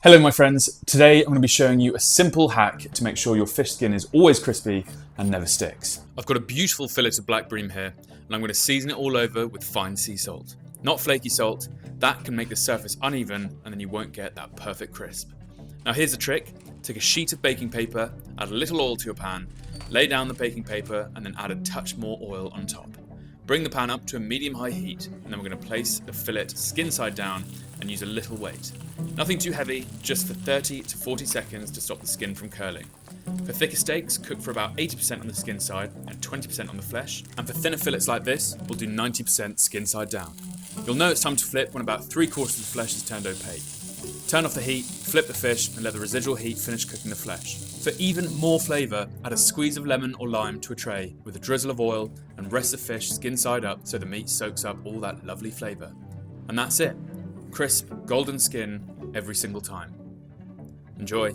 Hello my friends, today I'm going to be showing you a simple hack to make sure your fish skin is always crispy and never sticks. I've got a beautiful fillet of black bream here and I'm going to season it all over with fine sea salt. Not flaky salt, that can make the surface uneven and then you won't get that perfect crisp. Now here's the trick, take a sheet of baking paper, add a little oil to your pan, lay down the baking paper and then add a touch more oil on top. Bring the pan up to a medium-high heat and then we're going to place the fillet skin side down and use a little weight. Nothing too heavy, just for 30 to 40 seconds to stop the skin from curling. For thicker steaks, cook for about 80% on the skin side and 20% on the flesh. And for thinner fillets like this, we'll do 90% skin side down. You'll know it's time to flip when about 3/4 of the flesh is turned opaque. Turn off the heat, flip the fish and let the residual heat finish cooking the flesh. For even more flavour, add a squeeze of lemon or lime to a tray with a drizzle of oil and rest the fish skin side up so the meat soaks up all that lovely flavour. And that's it. Crisp, golden skin every single time. Enjoy.